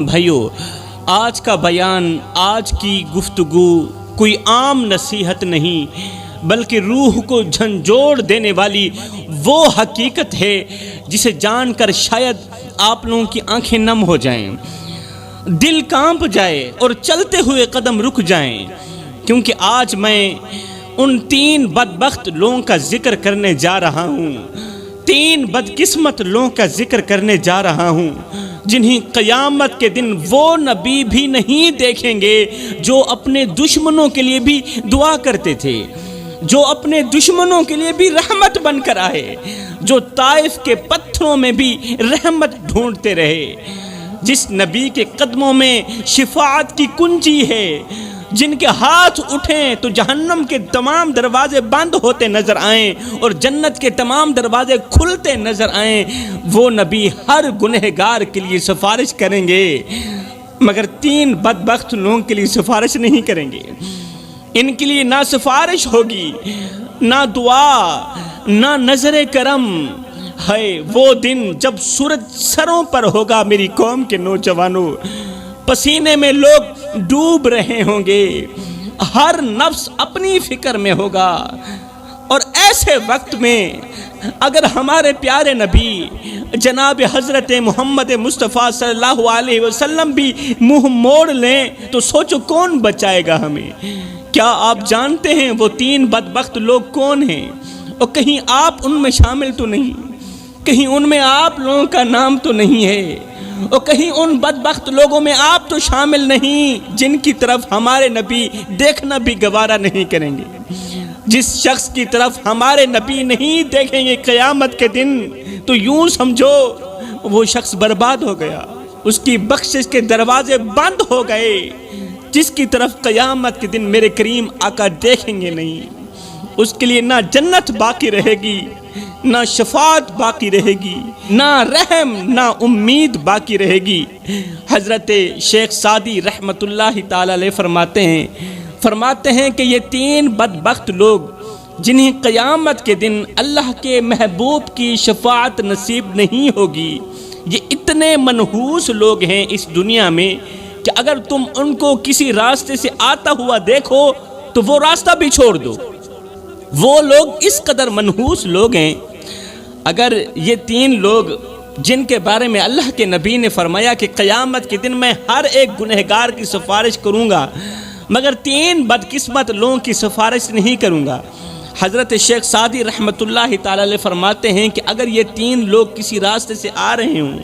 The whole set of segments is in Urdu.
بھائیو، آج کا بیان، آج کی گفتگو کوئی عام نصیحت نہیں بلکہ روح کو جھنجھوڑ دینے والی وہ حقیقت ہے جسے جان کر شاید آپ لوگوں کی آنکھیں نم ہو جائیں، دل کانپ جائے اور چلتے ہوئے قدم رک جائیں، کیونکہ آج میں ان 3 بدبخت لوگوں کا ذکر کرنے جا رہا ہوں، 3 بدقسمت لوگوں کا ذکر کرنے جا رہا ہوں جنہیں قیامت کے دن وہ نبی بھی نہیں دیکھیں گے جو اپنے دشمنوں کے لیے بھی دعا کرتے تھے، جو اپنے دشمنوں کے لیے بھی رحمت بن کر آئے، جو طائف کے پتھروں میں بھی رحمت ڈھونڈتے رہے، جس نبی کے قدموں میں شفاعت کی کنجی ہے، جن کے ہاتھ اٹھیں تو جہنم کے تمام دروازے بند ہوتے نظر آئیں اور جنت کے تمام دروازے کھلتے نظر آئیں، وہ نبی ہر گنہگار کے لیے سفارش کریں گے، مگر 3 بدبخت لوگوں کے لیے سفارش نہیں کریں گے۔ ان کے لیے نہ سفارش ہوگی، نہ دعا، نہ نظر کرم۔ ہے وہ دن جب سورج سروں پر ہوگا میری قوم کے نوجوانوں، پسینے میں لوگ ڈوب رہے ہوں گے، ہر نفس اپنی فکر میں ہوگا، اور ایسے وقت میں اگر ہمارے پیارے نبی جناب حضرت محمد مصطفیٰ صلی اللہ علیہ وسلم بھی منہ موڑ لیں تو سوچو کون بچائے گا ہمیں؟ کیا آپ جانتے ہیں وہ 3 بدبخت لوگ کون ہیں؟ اور کہیں آپ ان میں شامل تو نہیں، کہیں ان میں آپ لوگوں کا نام تو نہیں ہے، اور کہیں ان بدبخت لوگوں میں آپ تو شامل نہیں جن کی طرف ہمارے نبی دیکھنا بھی گوارا نہیں کریں گے۔ جس شخص کی طرف ہمارے نبی نہیں دیکھیں گے قیامت کے دن تو یوں سمجھو وہ شخص برباد ہو گیا، اس کی بخشش کے دروازے بند ہو گئے۔ جس کی طرف قیامت کے دن میرے کریم آقا دیکھیں گے نہیں، اس کے لیے نہ جنت باقی رہے گی، نہ شفاعت باقی رہے گی، نہ رحم، نہ امید باقی رہے گی۔ حضرت شیخ سعدی رحمت اللہ تعالی علیہ فرماتے ہیں کہ یہ 3 بدبخت لوگ جنہیں قیامت کے دن اللہ کے محبوب کی شفاعت نصیب نہیں ہوگی، یہ اتنے منحوس لوگ ہیں اس دنیا میں کہ اگر تم ان کو کسی راستے سے آتا ہوا دیکھو تو وہ راستہ بھی چھوڑ دو۔ وہ لوگ اس قدر منحوس لوگ ہیں، اگر یہ 3 لوگ جن کے بارے میں اللہ کے نبی نے فرمایا کہ قیامت کے دن میں ہر ایک گنہگار کی سفارش کروں گا مگر 3 بدقسمت لوگوں کی سفارش نہیں کروں گا۔ حضرت شیخ سعدی رحمت اللہ تعالی علیہ فرماتے ہیں کہ اگر یہ 3 لوگ کسی راستے سے آ رہے ہوں،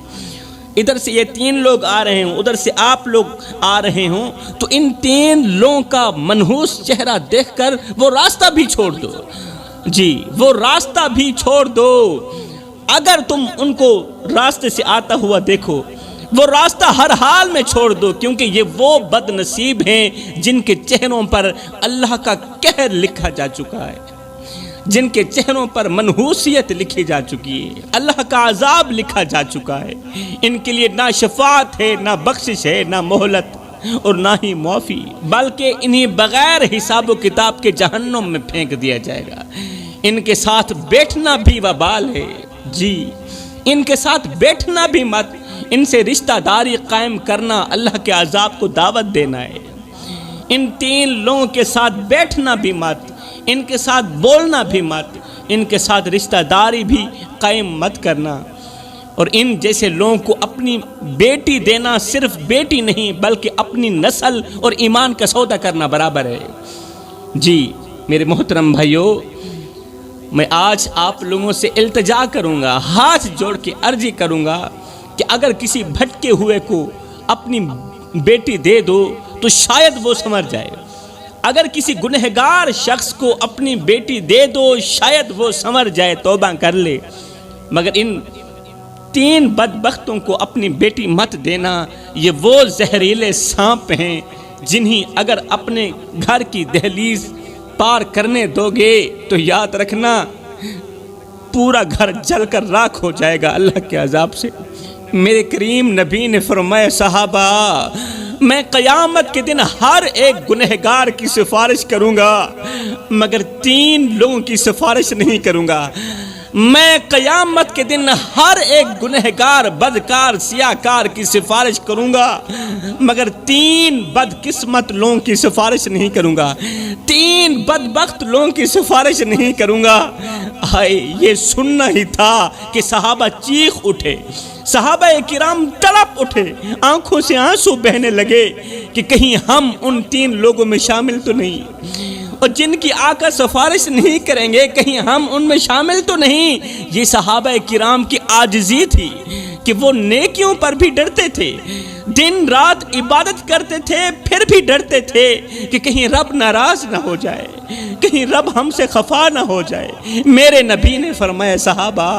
ادھر سے یہ 3 لوگ آ رہے ہوں، ادھر سے آپ لوگ آ رہے ہوں، تو ان 3 لوگوں کا منحوس چہرہ دیکھ کر وہ راستہ بھی چھوڑ دو، جی وہ راستہ بھی چھوڑ دو۔ اگر تم ان کو راستے سے آتا ہوا دیکھو وہ راستہ ہر حال میں چھوڑ دو، کیونکہ یہ وہ بد نصیب ہیں جن کے چہروں پر اللہ کا قہر لکھا جا چکا ہے، جن کے چہروں پر منحوسیت لکھی جا چکی ہے، اللہ کا عذاب لکھا جا چکا ہے۔ ان کے لیے نہ شفاعت ہے، نہ بخشش ہے، نہ مہلت اور نہ ہی معافی، بلکہ انہیں بغیر حساب و کتاب کے جہنم میں پھینک دیا جائے گا۔ ان کے ساتھ بیٹھنا بھی وبال ہے، جی ان کے ساتھ بیٹھنا بھی مت، ان سے رشتہ داری قائم کرنا اللہ کے عذاب کو دعوت دینا ہے۔ ان 3 لوگوں کے ساتھ بیٹھنا بھی مت، ان کے ساتھ بولنا بھی مت، ان کے ساتھ رشتہ داری بھی قائم مت کرنا۔ اور ان جیسے لوگوں کو اپنی بیٹی دینا صرف بیٹی نہیں بلکہ اپنی نسل اور ایمان کا سودا کرنا برابر ہے۔ جی میرے محترم بھائیو، میں آج آپ لوگوں سے التجا کروں گا، ہاتھ جوڑ کے عرضی کروں گا کہ اگر کسی بھٹکے ہوئے کو اپنی بیٹی دے دو تو شاید وہ سنور جائے، اگر کسی گنہگار شخص کو اپنی بیٹی دے دو شاید وہ سنور جائے، توبہ کر لے، مگر ان 3 بدبختوں کو اپنی بیٹی مت دینا۔ یہ وہ زہریلے سانپ ہیں جنہیں اگر اپنے گھر کی دہلیز پار کرنے دو گے تو یاد رکھنا پورا گھر جل کر راکھ ہو جائے گا اللہ کے عذاب سے۔ میرے کریم نبی نے فرمایا صحابہ، میں قیامت کے دن ہر ایک گنہگار کی سفارش کروں گا مگر 3 لوگوں کی سفارش نہیں کروں گا۔ میں قیامت کے دن ہر ایک گنہگار بدکار سیاہکار کی سفارش کروں گا، مگر 3 بدقسمت لوگوں کی سفارش نہیں کروں گا، 3 بدبخت لوگوں کی سفارش نہیں کروں گا۔ ہائے، یہ سننا ہی تھا کہ صحابہ چیخ اٹھے، صحابہ کرام تڑپ اٹھے، آنکھوں سے آنسو بہنے لگے کہ کہیں ہم ان 3 لوگوں میں شامل تو نہیں، اور جن کی آقا سفارش نہیں کریں گے کہیں ہم ان میں شامل تو نہیں۔ یہ صحابہ کرام کی عاجزی تھی کہ وہ نیکیوں پر بھی ڈرتے تھے، دن رات عبادت کرتے تھے، پھر بھی ڈرتے تھے کہ کہیں رب ناراض نہ ہو جائے، کہیں رب ہم سے خفا نہ ہو جائے۔ میرے نبی نے فرمایا صحابہ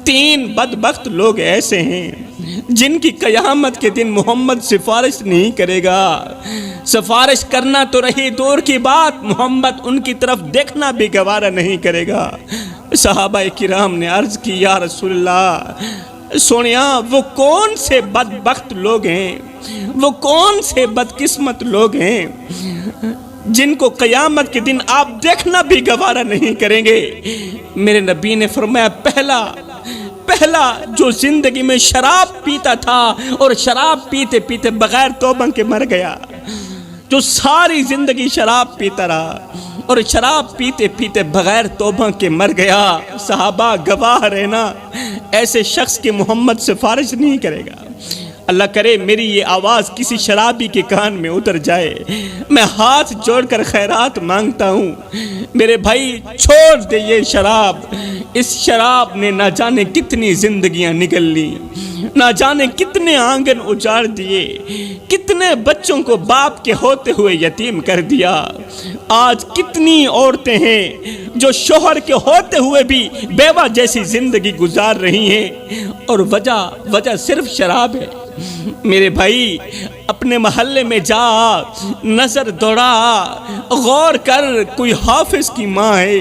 3 بدبخت لوگ ایسے ہیں جن کی قیامت کے دن محمد سفارش نہیں کرے گا، سفارش کرنا تو رہی دور کی بات، محمد ان کی طرف دیکھنا بھی گوارا نہیں کرے گا۔ صحابہ کرام نے عرض کی یا رسول اللہ، سونیا وہ کون سے بدبخت لوگ ہیں، وہ کون سے بدقسمت لوگ ہیں جن کو قیامت کے دن آپ دیکھنا بھی گوارا نہیں کریں گے؟ میرے نبی نے فرمایا پہلا جو زندگی میں شراب پیتا تھا اور شراب پیتے پیتے بغیر توبہ کے مر گیا، جو ساری زندگی شراب پیتا رہا اور شراب پیتے پیتے بغیر توبہ کے مر گیا۔ صحابہ گواہ رہنا، ایسے شخص کی محمد سفارش نہیں کرے گا۔ اللہ کرے میری یہ آواز کسی شرابی کے کان میں اتر جائے، میں ہاتھ جوڑ کر خیرات مانگتا ہوں، میرے بھائی چھوڑ دے یہ شراب۔ اس شراب نے نہ جانے کتنی زندگیاں نگل لی، نہ جانے کتنے آنگن اجاڑ دیے، کتنے بچوں کو باپ کے ہوتے ہوئے یتیم کر دیا۔ آج کتنی عورتیں ہیں جو شوہر کے ہوتے ہوئے بھی بیوہ جیسی زندگی گزار رہی ہیں، اور وجہ صرف شراب ہے۔ میرے بھائی اپنے محلے میں جا، نظر دوڑا، غور کر، کوئی حافظ کی ماں ہے،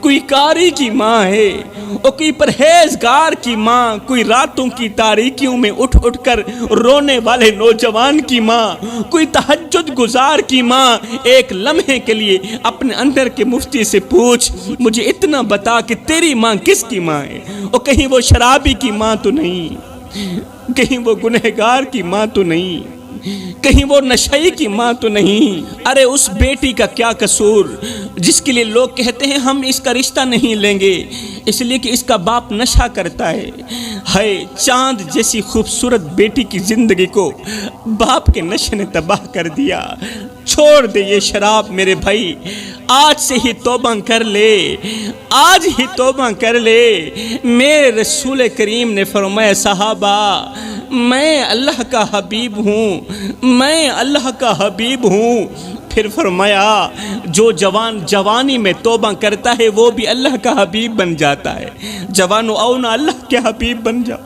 کوئی قاری کی ماں ہے، اور کوئی پرہیزگار کی ماں، کوئی راتوں کی تاریکیوں میں اٹھ کر رونے والے نوجوان کی ماں، کوئی تہجد گزار کی ماں۔ ایک لمحے کے لیے اپنے اندر کے مفتی سے پوچھ، مجھے اتنا بتا کہ تیری ماں کس کی ماں ہے؟ اور کہیں وہ شرابی کی ماں تو نہیں، کہیں وہ گنہگار کی ماں تو نہیں، کہیں وہ نشئی کی ماں تو نہیں۔ ارے اس بیٹی کا کیا قصور جس کے لیے لوگ کہتے ہیں ہم اس کا رشتہ نہیں لیں گے اس لیے کہ اس کا باپ نشہ کرتا ہے۔ ہائے، چاند جیسی خوبصورت بیٹی کی زندگی کو باپ کے نشے نے تباہ کر دیا۔ چھوڑ دے یہ شراب میرے بھائی، آج سے ہی توبہ کر لے، آج ہی توبہ کر لے۔ میرے رسول کریم نے فرمایا صحابہ میں اللہ کا حبیب ہوں، میں اللہ کا حبیب ہوں۔ پھر فرمایا جو جوان جوانی میں توبہ کرتا ہے وہ بھی اللہ کا حبیب بن جاتا ہے۔ جوانو آؤ نا اللہ کے حبیب بن جاؤ،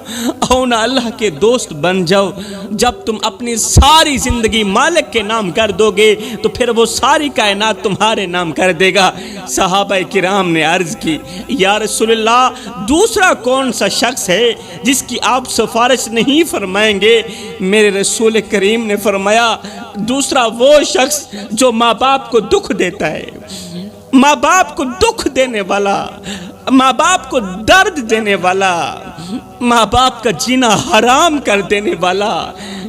آؤ نا اللہ کے دوست بن جاؤ۔ جب تم اپنی ساری زندگی مالک کے نام کر دو گے تو پھر وہ ساری کائنات تمہارے نام کر دے گا۔ صحابہ کرام نے عرض کی یا رسول اللہ دوسرا کون سا شخص ہے جس کی آپ سفارش نہیں فرمائیں گے؟ میرے رسول کریم نے فرمایا دوسرا وہ شخص جو ماں باپ کو دکھ دیتا ہے، ماں باپ کو دکھ دینے والا، ماں باپ کو درد دینے والا، ماں باپ کا جینا حرام کر دینے والا۔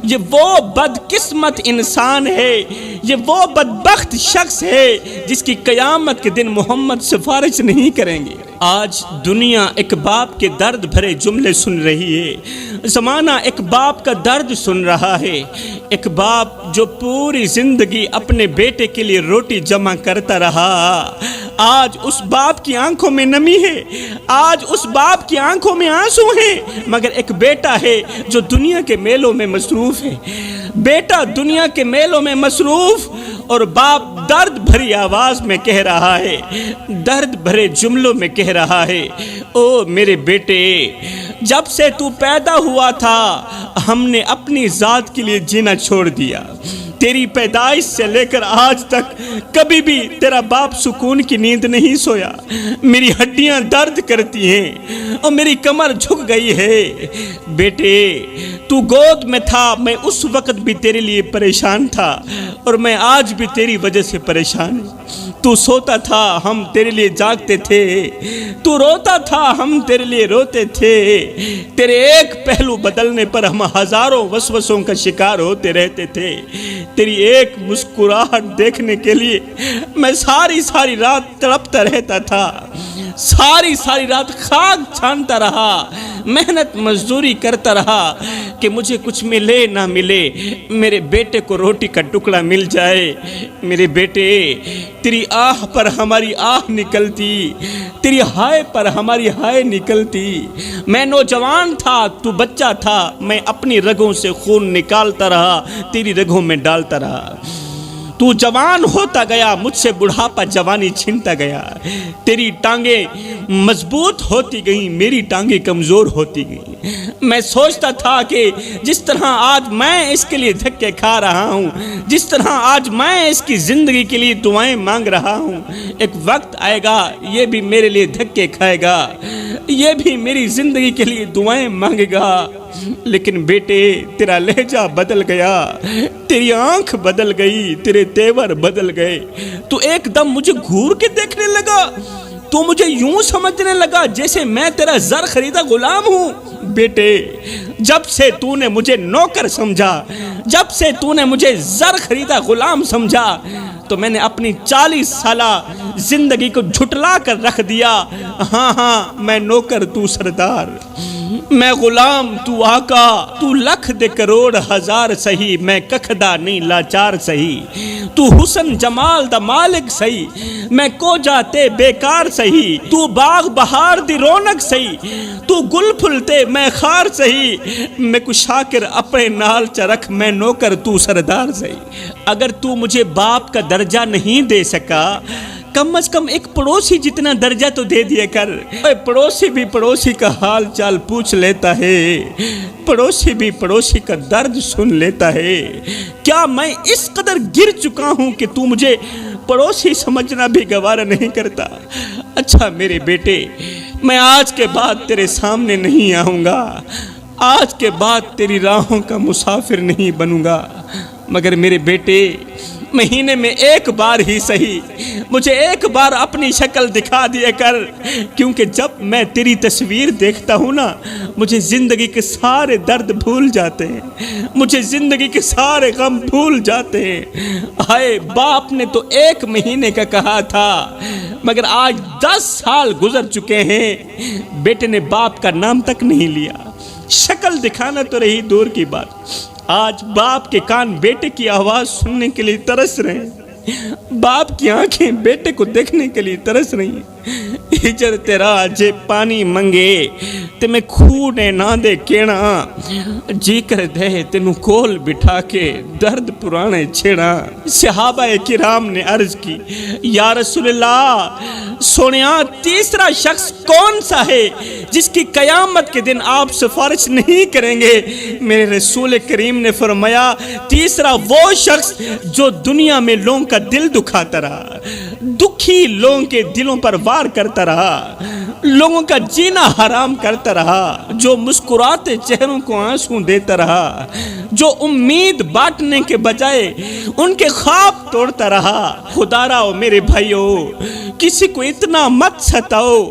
یہ وہ بدقسمت انسان ہے، یہ وہ بدبخت شخص ہے جس کی قیامت کے دن محمد سفارش نہیں کریں گے۔ آج دنیا ایک باپ کے درد بھرے جملے سن رہی ہے، زمانہ ایک باپ کا درد سن رہا ہے، ایک باپ جو پوری زندگی اپنے بیٹے کے لیے روٹی جمع کرتا رہا۔ آج اس باپ کی آنکھوں میں نمی ہے، آج اس باپ کی آنکھوں میں آنسو ہیں، مگر ایک بیٹا ہے جو دنیا کے میلوں میں مصروف ہے، بیٹا دنیا کے میلوں میں مصروف، اور باپ درد بھری آواز میں کہہ رہا ہے، درد بھرے جملوں میں کہہ رہا ہے، او میرے بیٹے جب سے تو پیدا ہوا تھا ہم نے اپنی ذات کے لیے جینا چھوڑ دیا، تیری پیدائش سے لے کر آج تک کبھی بھی تیرا باپ سکون کی نیند نہیں سویا، میری ہڈیاں درد کرتی ہیں اور میری کمر جھک گئی ہے۔ بیٹے تو گود میں تھا، میں اس وقت بھی تیرے لیے پریشان تھا اور میں آج بھی تیری وجہ سے پریشان ہوں۔ تو سوتا تھا ہم تیرے لیے جاگتے تھے، تو روتا تھا ہم تیرے لیے روتے تھے، تیرے ایک پہلو بدلنے پر ہم ہزاروں وسوسوں کا شکار ہوتے رہتے تھے، تیری ایک مسکراہٹ دیکھنے کے لیے میں ساری رات تڑپتا رہتا تھا، ساری رات خاک چھانتا رہا، محنت مزدوری کرتا رہا کہ مجھے کچھ ملے نہ ملے، میرے بیٹے کو روٹی کا ٹکڑا مل جائے۔ میرے بیٹے، تیری آہ پر ہماری آہ نکلتی، تیری ہائے پر ہماری ہائے نکلتی۔ میں نوجوان تھا، تو بچہ تھا، میں اپنی رگوں سے خون نکالتا رہا، تیری رگوں میں ڈالتا رہا۔ تو جوان ہوتا گیا، مجھ سے بڑھاپا جوانی چھنتا گیا، تیری ٹانگیں مضبوط ہوتی گئیں، میری ٹانگیں کمزور ہوتی گئیں۔ میں سوچتا تھا کہ جس طرح آج میں اس کے لیے دھکے کھا رہا ہوں، جس طرح آج میں اس کی زندگی کے لیے دعائیں مانگ رہا ہوں، ایک وقت آئے گا یہ بھی میرے لیے دھکے کھائے گا، یہ بھی میری زندگی کے لیے دعائیں مانگے گا۔ لیکن بیٹے، تیرا لہجہ بدل گیا، تیری آنکھ بدل گئی، تیرے تیور بدل گئے، تو ایک دم مجھے گھور کے دیکھنے لگا، تو مجھے یوں سمجھنے لگا جیسے میں تیرا زر خریدا غلام ہوں۔ بیٹے، جب سے تو نے مجھے نوکر سمجھا، جب سے تو نے مجھے زر خریدا غلام سمجھا، تو میں نے اپنی 40 سالہ زندگی کو جھٹلا کر رکھ دیا۔ ہاں میں نوکر، تو سردار، میں غلام، تو آقا، تو لکھ دے کروڑ ہزار سہی، میں ککھدا نہیں لاچار سہی، تو حسن جمال دا مالک سہی، میں کو جاتے بیکار سہی، تو باغ بہار دی رونق سہی، تو گل پھلتے میں خار سہی، میں کو شاکر اپنے نال چرکھ، میں نوکر، تو سردار سہی۔ اگر تو مجھے باپ کا درجہ نہیں دے سکا، کم از کم ایک پڑوسی جتنا درجہ تو دے دیا کر۔ پڑوسی بھی پڑوسی کا حال چال پوچھ لیتا ہے، پڑوسی بھی پڑوسی کا درد سن لیتا ہے۔ کیا میں اس قدر گر چکا ہوں کہ تو مجھے پڑوسی سمجھنا بھی گوارا نہیں کرتا؟ اچھا میرے بیٹے، میں آج کے بعد تیرے سامنے نہیں آؤں گا، آج کے بعد تیری راہوں کا مسافر نہیں بنوں گا، مگر میرے بیٹے، مہینے میں ایک بار ہی صحیح مجھے ایک بار اپنی شکل دکھا دیا کر، کیونکہ جب میں تیری تصویر دیکھتا ہوں نا، مجھے زندگی کے سارے درد بھول جاتے ہیں، مجھے زندگی کے سارے غم بھول جاتے ہیں۔ ہائے، باپ نے تو 1 مہینے کا کہا تھا، مگر آج 10 سال گزر چکے ہیں، بیٹے نے باپ کا نام تک نہیں لیا، شکل دکھانا تو رہی دور کی بات۔ آج باپ کے کان بیٹے کی آواز سننے کے لیے ترس رہے ہیں، باپ کی آنکھیں بیٹے کو دیکھنے کے لیے ترس رہی ہیں۔ ہجر تیرا جے پانی منگے تے میں کھونے نہ دے کینا، جی کر دے تینوں کول بٹھا کے درد پرانے چھیڑا۔ صحابہ کرام نے عرض کی، یا رسول اللہ، سونیا تیسرا شخص کون سا ہے جس کی قیامت کے دن آپ سفارش نہیں کریں گے؟ میرے رسول کریم نے فرمایا، تیسرا وہ شخص جو دنیا میں لوگوں کا دل دکھاتا رہا، دکھی لوگوں کے دلوں پر وار کرتا رہا، لوگوں کا جینا حرام کرتا رہا، جو مسکراتے چہروں کو آنسو دیتا رہا، جو امید بانٹنے کے بجائے ان کے خواب توڑتا رہا۔ خدا راو میرے بھائیو، کسی کو اتنا مت ستاؤ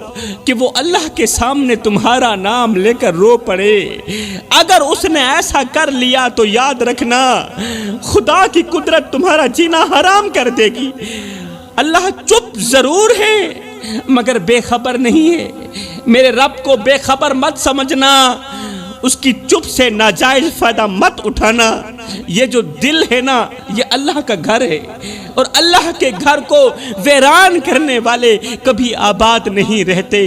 کہ وہ اللہ کے سامنے تمہارا نام لے کر رو پڑے۔ اگر اس نے ایسا کر لیا تو یاد رکھنا، خدا کی قدرت تمہارا جینا حرام کر دے گی۔ اللہ چپ ضرور ہے مگر بے خبر نہیں ہے۔ میرے رب کو بے خبر مت سمجھنا، اس کی چپ سے ناجائز فائدہ مت اٹھانا۔ یہ جو دل ہے نا، یہ اللہ کا گھر ہے، اور اللہ کے گھر کو ویران کرنے والے کبھی آباد نہیں رہتے۔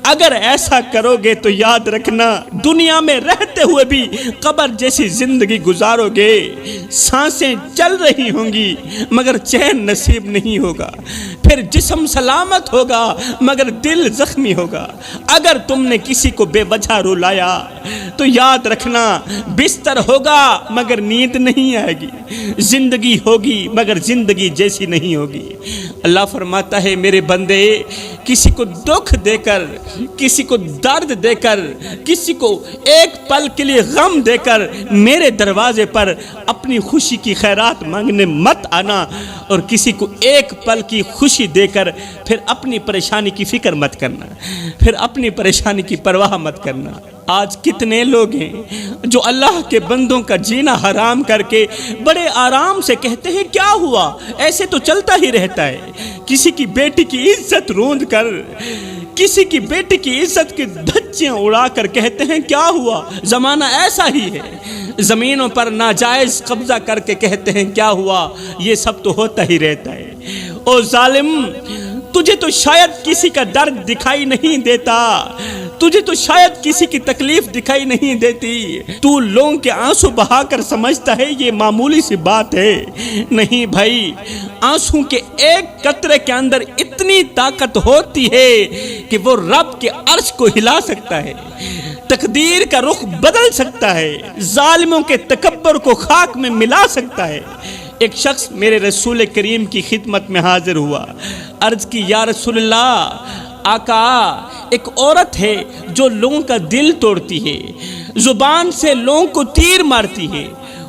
اگر ایسا کرو گے تو یاد رکھنا، دنیا میں رہتے ہوئے بھی قبر جیسی زندگی گزارو گے۔ سانسیں چل رہی ہوں گی مگر چین نصیب نہیں ہوگا، پھر جسم سلامت ہوگا مگر دل زخمی ہوگا۔ اگر تم نے کسی کو بے وجہ رلایا تو یاد رکھنا، بستر ہوگا مگر نیند نیند نہیں آئے گی، زندگی ہوگی مگر زندگی جیسی نہیں ہوگی۔ اللہ فرماتا ہے میرے بندے، کسی کو دکھ دے کر، کسی کو درد دے کر، کسی کو ایک پل کے لیے غم دے کر میرے دروازے پر اپنی خوشی کی خیرات مانگنے مت آنا، اور کسی کو ایک پل کی خوشی دے کر پھر اپنی پریشانی کی فکر مت کرنا، پھر اپنی پریشانی کی پرواہ مت کرنا۔ آج کتنے لوگ ہیں جو اللہ کے بندوں کا جینا حرام کر کے بڑے آرام سے کہتے ہیں کیا ہوا، ایسے تو چلتا ہی رہتا ہے۔ کسی کی بیٹی کی عزت روند کر، کسی کی بیٹی کی عزت کی دھچیاں اڑا کر کہتے ہیں کیا ہوا، زمانہ ایسا ہی ہے۔ زمینوں پر ناجائز قبضہ کر کے کہتے ہیں کیا ہوا، یہ سب تو ہوتا ہی رہتا ہے۔ او ظالم، تجھے تو شاید کسی کا درد دکھائی نہیں دیتا، تجھے تو شاید کسی کی تکلیف دکھائی نہیں دیتی، تو لوگوں کے آنسو بہا کر سمجھتا ہے یہ معمولی سی بات ہے۔ نہیں بھائی، آنسو کے ایک قطرے کے اندر اتنی طاقت ہوتی ہے کہ وہ رب کے عرش کو ہلا سکتا ہے، تقدیر کا رخ بدل سکتا ہے، ظالموں کے تکبر کو خاک میں ملا سکتا ہے۔ ایک شخص میرے رسول کریم کی خدمت میں حاضر ہوا، عرض کی یا رسول اللہ، آقا ایک عورت ہے جو لوگوں کا دل توڑتی ہے، زبان سے لوگوں کو تیر مارتی ہے،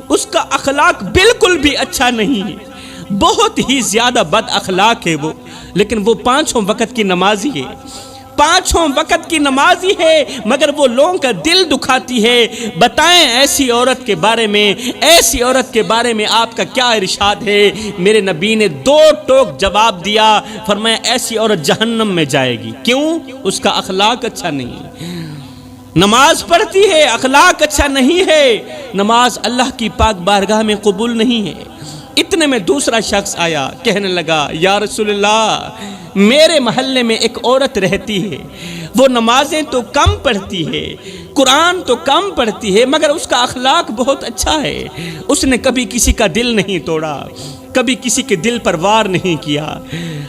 اس کا اخلاق بالکل بھی اچھا نہیں ہے، بہت ہی زیادہ بد اخلاق ہے وہ، لیکن وہ 5 وقت کی نمازی ہے، 5 وقت کی نمازی ہے، مگر وہ لوگوں کا دل دکھاتی ہے۔ بتائیں ایسی عورت کے بارے میں، ایسی عورت کے بارے میں آپ کا کیا ارشاد ہے؟ میرے نبی نے 2 ٹوک جواب دیا، فرمایا ایسی عورت جہنم میں جائے گی۔ کیوں؟ اس کا اخلاق اچھا نہیں، نماز پڑھتی ہے اخلاق اچھا نہیں ہے، نماز اللہ کی پاک بارگاہ میں قبول نہیں ہے۔ اتنے میں دوسرا شخص آیا، کہنے لگا یا رسول اللہ، میرے محلے میں ایک عورت رہتی ہے، وہ نمازیں تو کم پڑھتی ہے، قرآن تو کم پڑھتی ہے، مگر اس کا اخلاق بہت اچھا ہے، اس نے کبھی کسی کا دل نہیں توڑا، کبھی کسی کے دل پر وار نہیں کیا،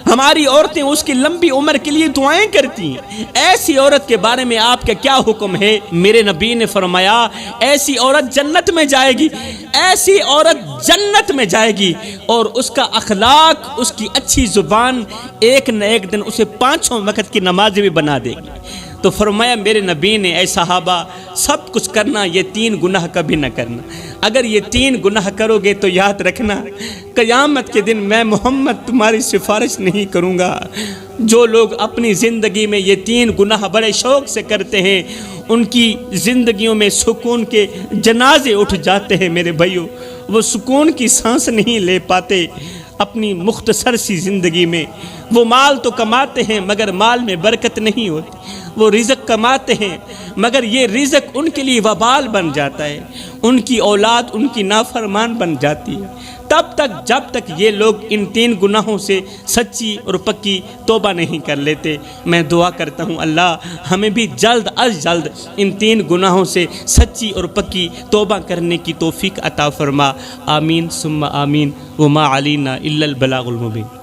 ہماری عورتیں اس کی لمبی عمر کے لیے دعائیں کرتی ہیں، ایسی عورت کے بارے میں آپ کا کیا حکم ہے؟ میرے نبی نے فرمایا ایسی عورت جنت میں جائے گی، ایسی عورت جنت میں جائے گی، اور اس کا اخلاق، اس کی اچھی زبان ایک نہ ایک دن اسے 5 وقت کی نمازی بھی بنا دے گی۔ تو فرمایا میرے نبی نے اے صحابہ، سب کچھ کرنا، یہ 3 گناہ کبھی نہ کرنا، اگر یہ 3 گناہ کرو گے تو یاد رکھنا قیامت کے دن میں محمد تمہاری سفارش نہیں کروں گا۔ جو لوگ اپنی زندگی میں یہ 3 گناہ بڑے شوق سے کرتے ہیں، ان کی زندگیوں میں سکون کے جنازے اٹھ جاتے ہیں میرے بھائیوں، وہ سکون کی سانس نہیں لے پاتے اپنی مختصر سی زندگی میں۔ وہ مال تو کماتے ہیں مگر مال میں برکت نہیں ہوتی، وہ رزق کماتے ہیں مگر یہ رزق ان کے لیے وبال بن جاتا ہے، ان کی اولاد ان کی نافرمان بن جاتی ہے۔ تب تک جب تک یہ لوگ ان 3 گناہوں سے سچی اور پکی توبہ نہیں کر لیتے۔ میں دعا کرتا ہوں اللہ ہمیں بھی جلد از جلد ان 3 گناہوں سے سچی اور پکی توبہ کرنے کی توفیق عطا فرما۔ آمین ثم آمین، وما علینا الا البلاغ المبین۔